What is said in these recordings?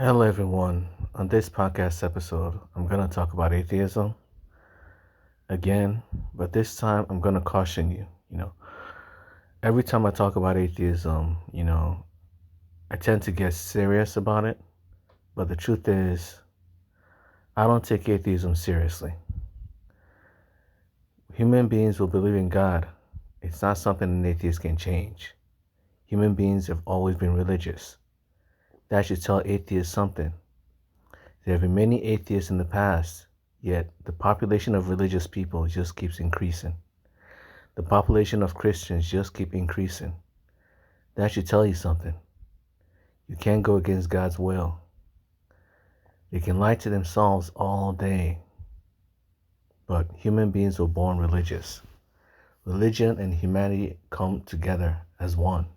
Hello, everyone. On this podcast episode, I'm going to talk about atheism again, but this time I'm going to caution you. Every time I talk about atheism, I tend to get serious about it, but the truth is, I don't take atheism seriously. Human beings will believe in God. It's not something an atheist can change. Human beings have always been religious. That should tell atheists something. There have been many atheists in the past, yet the population of religious people just keeps increasing. The population of Christians just keep increasing. That should tell you something. You can't go against God's will. They can lie to themselves all day, but human beings were born religious. Religion and humanity come together as one.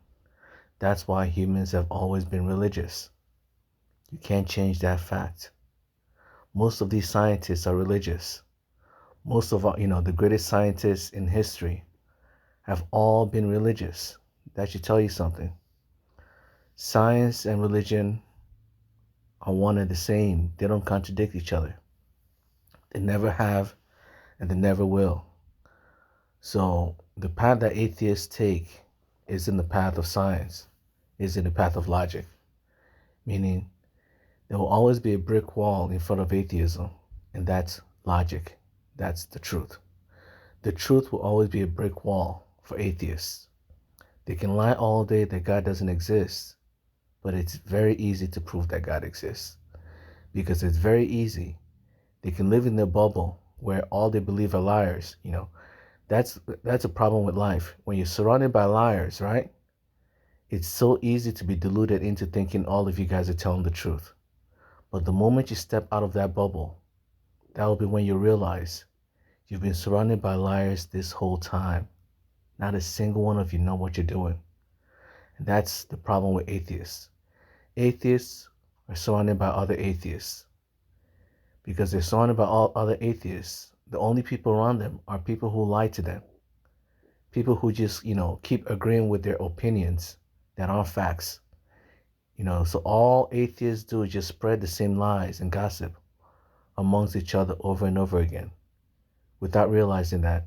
That's why humans have always been religious. You can't change that fact. Most of these scientists are religious. Most of the greatest scientists in history have all been religious. That should tell you something. Science and religion are one and the same. They don't contradict each other. They never have and they never will. So the path that atheists take is in the path of science, is in the path of logic. Meaning there will always be a brick wall in front of atheism, and that's logic. That's the truth. The truth will always be a brick wall for atheists. They can lie all day that God doesn't exist, but it's very easy to prove that God exists. Because it's very easy. They can live in their bubble where all they believe are liars. That's a problem with life. When you're surrounded by liars, right? It's so easy to be deluded into thinking all of you guys are telling the truth. But the moment you step out of that bubble, that will be when you realize you've been surrounded by liars this whole time. Not a single one of you know what you're doing. And that's the problem with atheists. Atheists are surrounded by other atheists. Because they're surrounded by all other atheists, the only people around them are people who lie to them. People who just, keep agreeing with their opinions that aren't facts. So all atheists do is just spread the same lies and gossip amongst each other over and over again without realizing that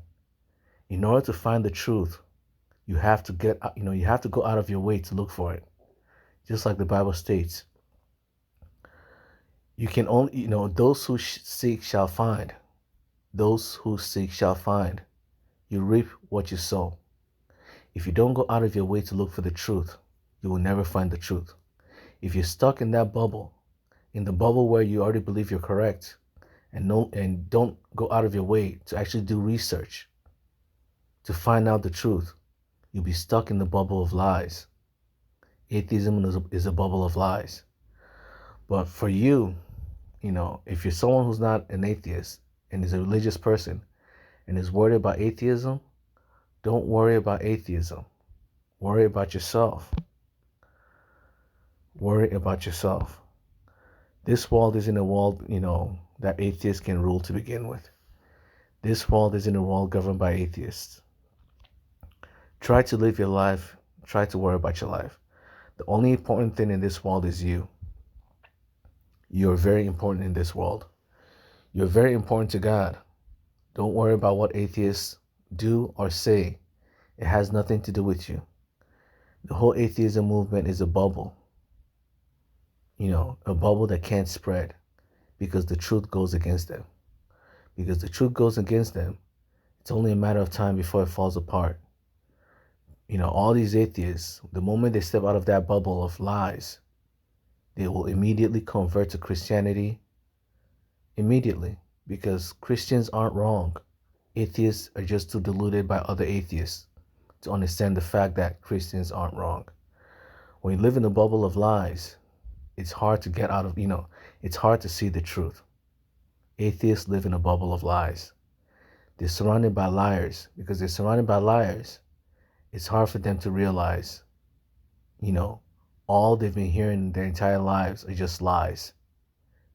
in order to find the truth, you have to go out of your way to look for it. Just like the Bible states, you can only, those who seek shall find. Those who seek shall find. You reap what you sow. If you don't go out of your way to look for the truth, you will never find the truth. If you're stuck in that bubble, in the bubble where you already believe you're correct, and don't go out of your way to actually do research to find out the truth, you'll be stuck in the bubble of lies. Atheism is a bubble of lies. But for you, if you're someone who's not an atheist and is a religious person and is worried about atheism, don't worry about atheism. Worry about yourself. Worry about yourself. This world isn't a world, that atheists can rule to begin with. This world isn't a world governed by atheists. Try to live your life. Try to worry about your life. The only important thing in this world is you. You're very important in this world. You're very important to God. Don't worry about what atheists do or say. It has nothing to do with you. The whole atheism movement is a bubble. A bubble that can't spread because the truth goes against them. Because the truth goes against them, it's only a matter of time before it falls apart. All these atheists, the moment they step out of that bubble of lies, they will immediately convert to Christianity. Immediately. Because Christians aren't wrong. Atheists are just too deluded by other atheists to understand the fact that Christians aren't wrong. When you live in a bubble of lies, it's hard to get out of, it's hard to see the truth. Atheists live in a bubble of lies. They're surrounded by liars. Because they're surrounded by liars, it's hard for them to realize, all they've been hearing their entire lives are just lies.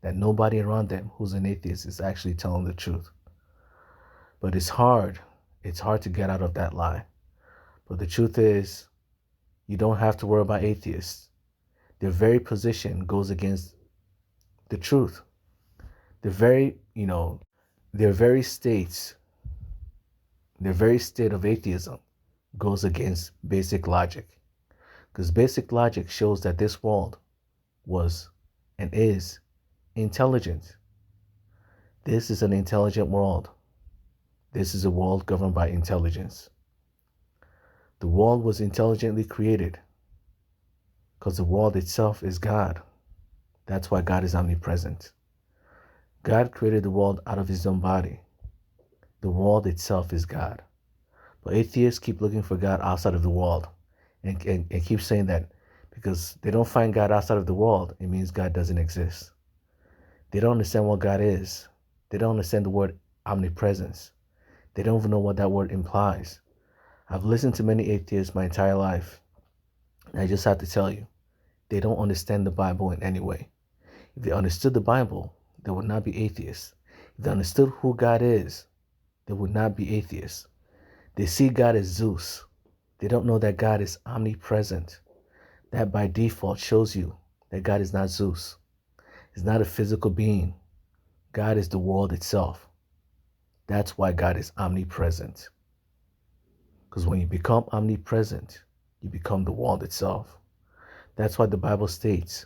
That nobody around them who's an atheist is actually telling the truth. But it's hard. It's hard to get out of that lie. But the truth is, you don't have to worry about atheists. Their very position goes against the truth. The very, their very states, their very state of atheism goes against basic logic. Because basic logic shows that this world was and is intelligent. This is an intelligent world. This is a world governed by intelligence. The world was intelligently created because the world itself is God. That's why God is omnipresent. God created the world out of his own body. The world itself is God. But atheists keep looking for God outside of the world and keep saying that because they don't find God outside of the world, it means God doesn't exist. They don't understand what God is. They don't understand the word omnipresence. They don't even know what that word implies. I've listened to many atheists my entire life, and I just have to tell you, they don't understand the Bible in any way. If they understood the Bible, they would not be atheists. If they understood who God is, they would not be atheists. They see God as Zeus. They don't know that God is omnipresent. That by default shows you that God is not Zeus. He's not a physical being. God is the world itself. That's why God is omnipresent. Because when you become omnipresent, you become the world itself. That's why the Bible states,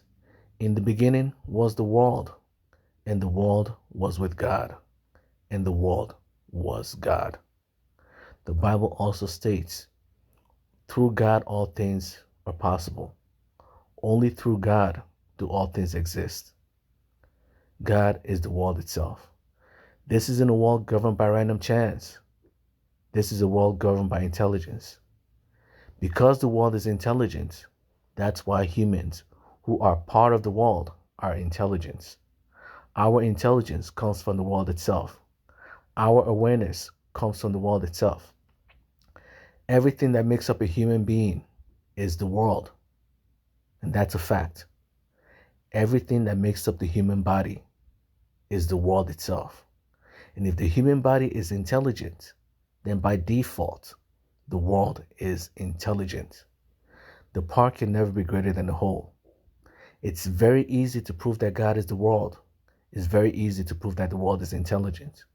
in the beginning was the world, and the world was with God, and the world was God. The Bible also states, through God all things are possible. Only through God do all things exist. God is the world itself. This isn't a world governed by random chance. This is a world governed by intelligence. Because the world is intelligent, that's why humans who are part of the world are intelligent. Our intelligence comes from the world itself. Our awareness comes from the world itself. Everything that makes up a human being is the world. And that's a fact. Everything that makes up the human body is the world itself. And if the human body is intelligent, then by default, the world is intelligent. The part can never be greater than the whole. It's very easy to prove that God is the world. It's very easy to prove that the world is intelligent.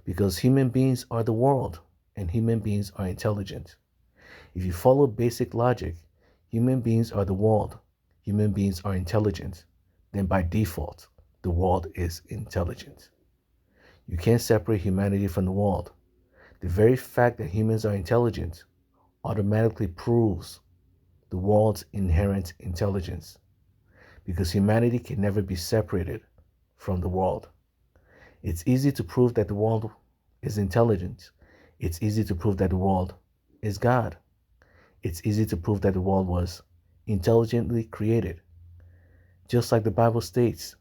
Because human beings are the world, and human beings are intelligent. If you follow basic logic, human beings are the world, human beings are intelligent, then by default, the world is intelligent. You can't separate humanity from the world. The very fact that humans are intelligent automatically proves the world's inherent intelligence, because humanity can never be separated from the world. It's easy to prove that the world is intelligent. It's easy to prove that the world is God. It's easy to prove that the world was intelligently created. Just like the Bible states,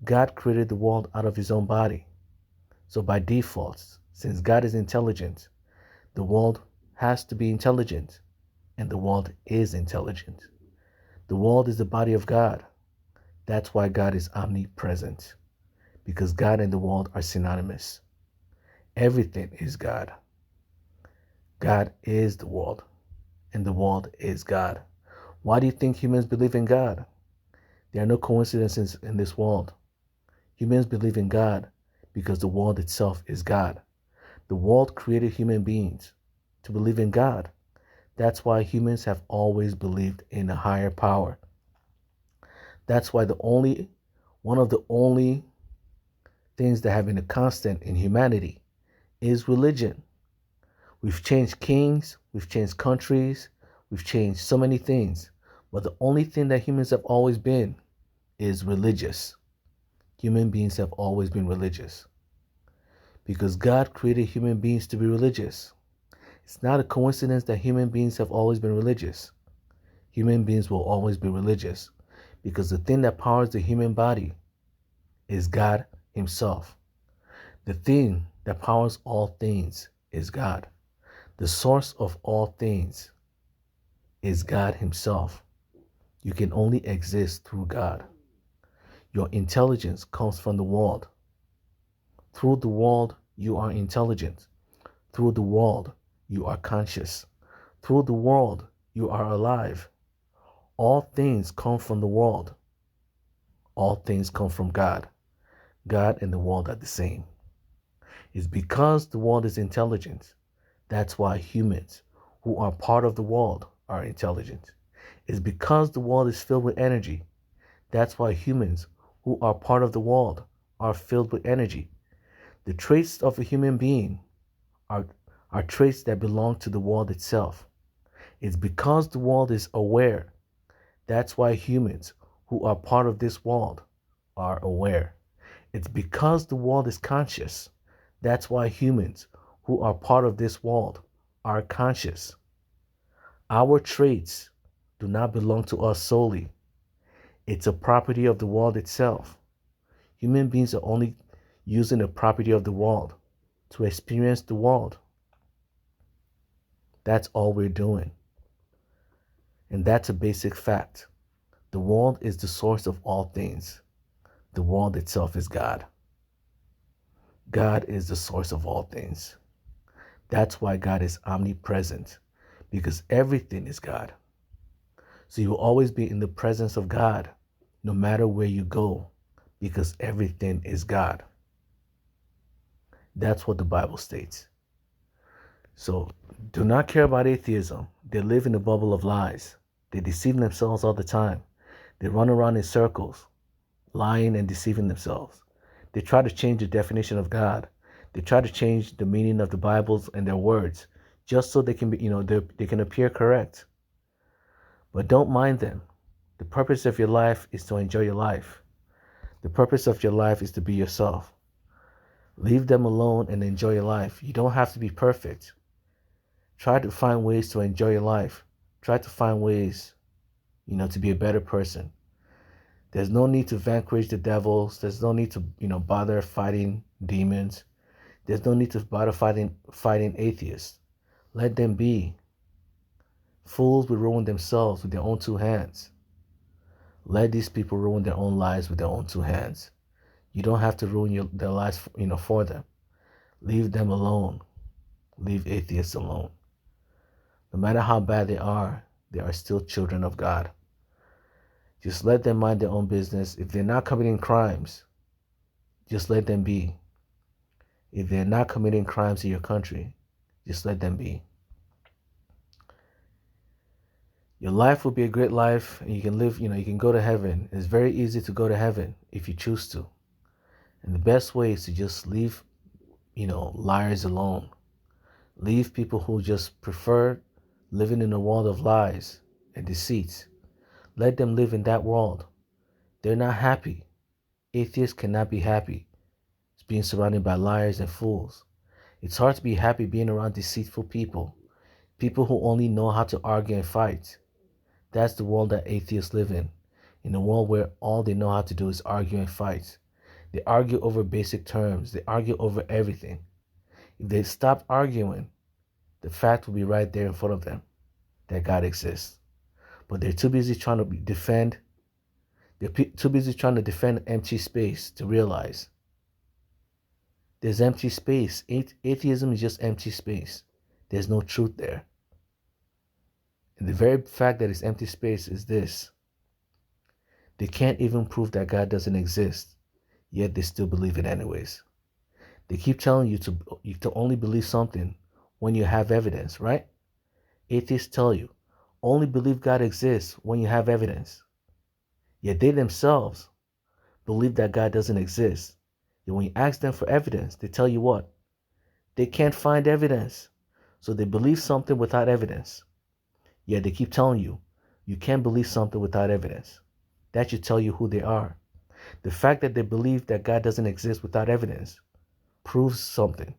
God created the world out of his own body. So by default, since God is intelligent, the world has to be intelligent, and the world is intelligent. The world is the body of God. That's why God is omnipresent, because God and the world are synonymous. Everything is God. God is the world, and the world is God. Why do you think humans believe in God? There are no coincidences in this world. Humans believe in God because the world itself is God. The world created human beings to believe in God. That's why humans have always believed in a higher power. That's why one of the only things that have been a constant in humanity is religion. We've changed kings, we've changed countries, we've changed so many things. But the only thing that humans have always been is religious. Human beings have always been religious. Because God created human beings to be religious. It's not a coincidence that human beings have always been religious. Human beings will always be religious because the thing that powers the human body is God himself. The thing that powers all things is God. The source of all things is God himself. You can only exist through God. Your intelligence comes from the world. Through the world, you are intelligent. Through the world, you are conscious. Through the world, you are alive. All things come from the world. all things come from God. God and the world are the same. It's because the world is intelligent. That's why humans who are part of the world are intelligent. It's because the world is filled with energy. That's why humans who are part of the world are filled with energy. The traits of a human being are, are traits that belong to the world itself. It's because the world is aware. That's why humans who are part of this world are aware. It's because the world is conscious. That's why humans who are part of this world are conscious. Our traits do not belong to us solely. It's a property of the world itself. Human beings are only using the property of the world to experience the world. That's all we're doing. And that's a basic fact. The world is the source of all things. The world itself is God. God is the source of all things. That's why God is omnipresent, because everything is God. So you will always be in the presence of God, no matter where you go, because everything is God. That's what the Bible states. So do not care about atheism. They live in a bubble of lies. They deceive themselves all the time. They run around in circles, lying and deceiving themselves. They try to change the definition of God. They try to change the meaning of the Bibles and their words just so they can be, they can appear correct. But don't mind them. The purpose of your life is to enjoy your life. The purpose of your life is to be yourself. Leave them alone and enjoy your life. You don't have to be perfect. Try to find ways to enjoy your life. Try to find ways, to be a better person. There's no need to vanquish the devils. There's no need to, bother fighting demons. There's no need to bother fighting atheists. Let them be. Fools will ruin themselves with their own two hands. Let these people ruin their own lives with their own two hands. You don't have to ruin their lives, for them. Leave them alone. Leave atheists alone. No matter how bad they are still children of God. Just let them mind their own business. If they're not committing crimes, just let them be. If they're not committing crimes in your country, just let them be. Your life will be a great life, and you can live, you can go to heaven. It's very easy to go to heaven if you choose to. And the best way is to just leave, liars alone. Leave people who just prefer living in a world of lies and deceit. Let them live in that world. They're not happy. Atheists cannot be happy. It's being surrounded by liars and fools. It's hard to be happy being around deceitful people. People who only know how to argue and fight. That's the world that atheists live in. In a world where all they know how to do is argue and fight. They argue over basic terms. They argue over everything. If they stopped arguing, the fact will be right there in front of them that God exists. But they're too busy trying to defend. They're too busy trying to defend empty space to realize there's empty space. Atheism is just empty space. There's no truth there. And the very fact that it's empty space is this. They can't even prove that God doesn't exist, yet they still believe it anyways. They keep telling you to only believe something when you have evidence, right? Atheists tell you, only believe God exists when you have evidence. Yet they themselves believe that God doesn't exist. Yet when you ask them for evidence, they tell you what? They can't find evidence. So they believe something without evidence. Yet they keep telling you, you can't believe something without evidence. That should tell you who they are. The fact that they believe that God doesn't exist without evidence proves something.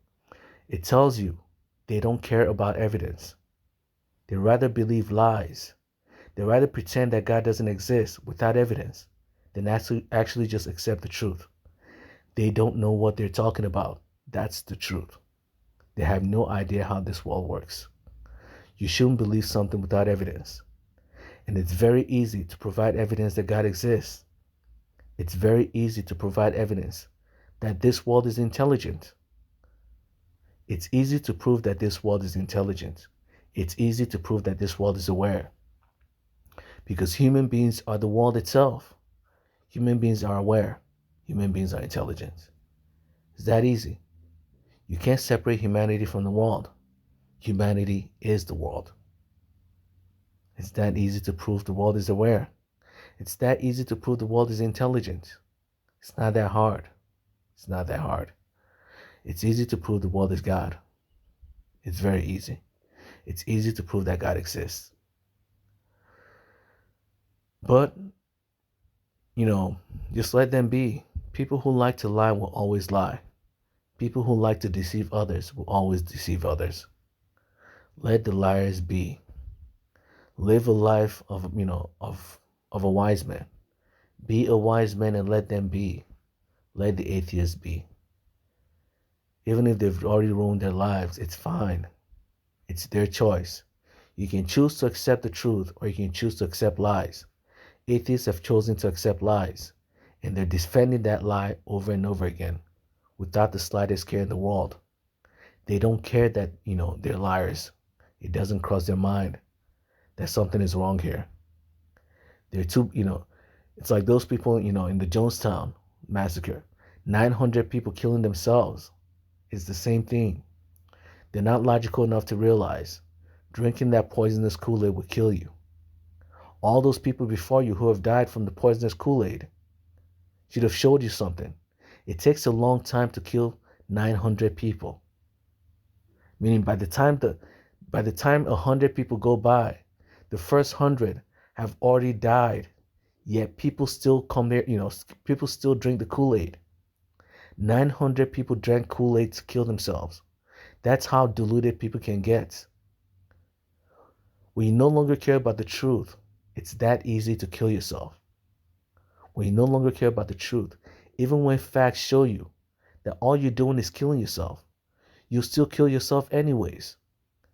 It tells you they don't care about evidence. They rather believe lies. They rather pretend that God doesn't exist without evidence than actually just accept the truth. They don't know what they're talking about. That's the truth. They have no idea how this world works. You shouldn't believe something without evidence. And it's very easy to provide evidence that God exists. It's very easy to provide evidence that this world is intelligent. It's easy to prove that this world is intelligent. It's easy to prove that this world is aware. Because human beings are the world itself. Human beings are aware. Human beings are intelligent. It's that easy. You can't separate humanity from the world. Humanity is the world. It's that easy to prove the world is aware. It's that easy to prove the world is intelligent. It's not that hard. It's not that hard. It's easy to prove the world is God. It's very easy. It's easy to prove that God exists. But, just let them be. People who like to lie will always lie. People who like to deceive others will always deceive others. Let the liars be. Live a life of a wise man. Be a wise man and let them be. Let the atheists be. Even if they've already ruined their lives, it's fine. It's their choice. You can choose to accept the truth or you can choose to accept lies. Atheists have chosen to accept lies, and they're defending that lie over and over again without the slightest care in the world. They don't care that, they're liars. It doesn't cross their mind that something is wrong here. They're too, it's like those people, in the Jonestown massacre, 900 people killing themselves. It's the same thing. They're not logical enough to realize drinking that poisonous Kool-Aid will kill you. All those people before you who have died from the poisonous Kool-Aid should have showed you something. It takes a long time to kill 900 people. Meaning by the time 100 people go by, the first 100 have already died. Yet people still come there, people still drink the Kool-Aid. 900 people drank Kool-Aid to kill themselves. That's how deluded people can get. When you no longer care about the truth, it's that easy to kill yourself. When you no longer care about the truth, even when facts show you that all you're doing is killing yourself, you'll still kill yourself anyways.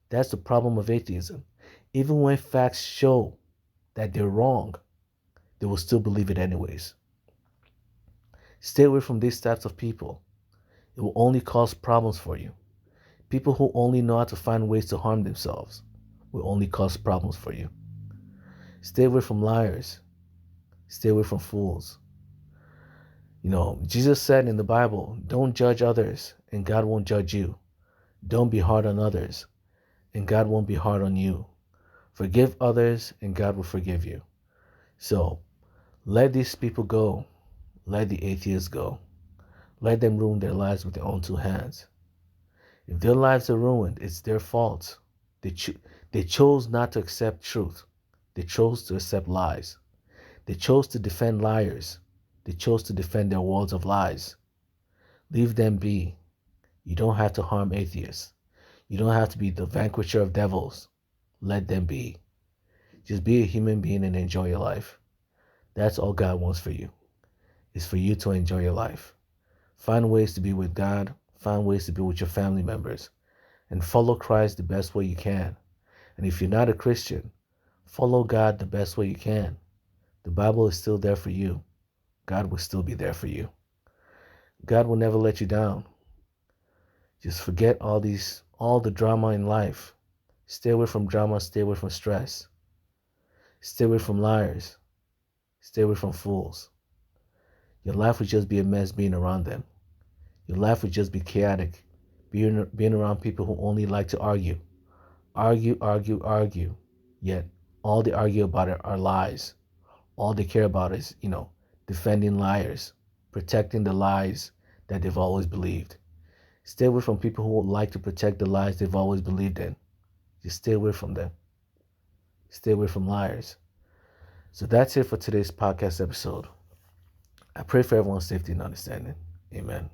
That's the problem of atheism. Even when facts show that they're wrong, they will still believe it anyways. Stay away from these types of people. It will only cause problems for you. People who only know how to find ways to harm themselves will only cause problems for you. Stay away from liars. Stay away from fools. Jesus said in the Bible, don't judge others and God won't judge you. Don't be hard on others and God won't be hard on you. Forgive others and God will forgive you. So let these people go. Let the atheists go. Let them ruin their lives with their own two hands. If their lives are ruined, it's their fault. They chose not to accept truth. They chose to accept lies. They chose to defend liars. They chose to defend their worlds of lies. Leave them be. You don't have to harm atheists. You don't have to be the vanquisher of devils. Let them be. Just be a human being and enjoy your life. That's all God wants for you, is for you to enjoy your life. Find ways to be with God. Find ways to be with your family members. And follow Christ the best way you can. And if you're not a Christian, follow God the best way you can. The Bible is still there for you. God will still be there for you. God will never let you down. Just forget all the drama in life. Stay away from drama. Stay away from stress. Stay away from liars. Stay away from fools. Your life would just be a mess being around them. Your life would just be chaotic, being around people who only like to argue. Argue, argue, argue. Yet, all they argue about are lies. All they care about is, defending liars, protecting the lies that they've always believed. Stay away from people who like to protect the lies they've always believed in. Just stay away from them. Stay away from liars. So that's it for today's podcast episode. I pray for everyone's safety and understanding. Amen.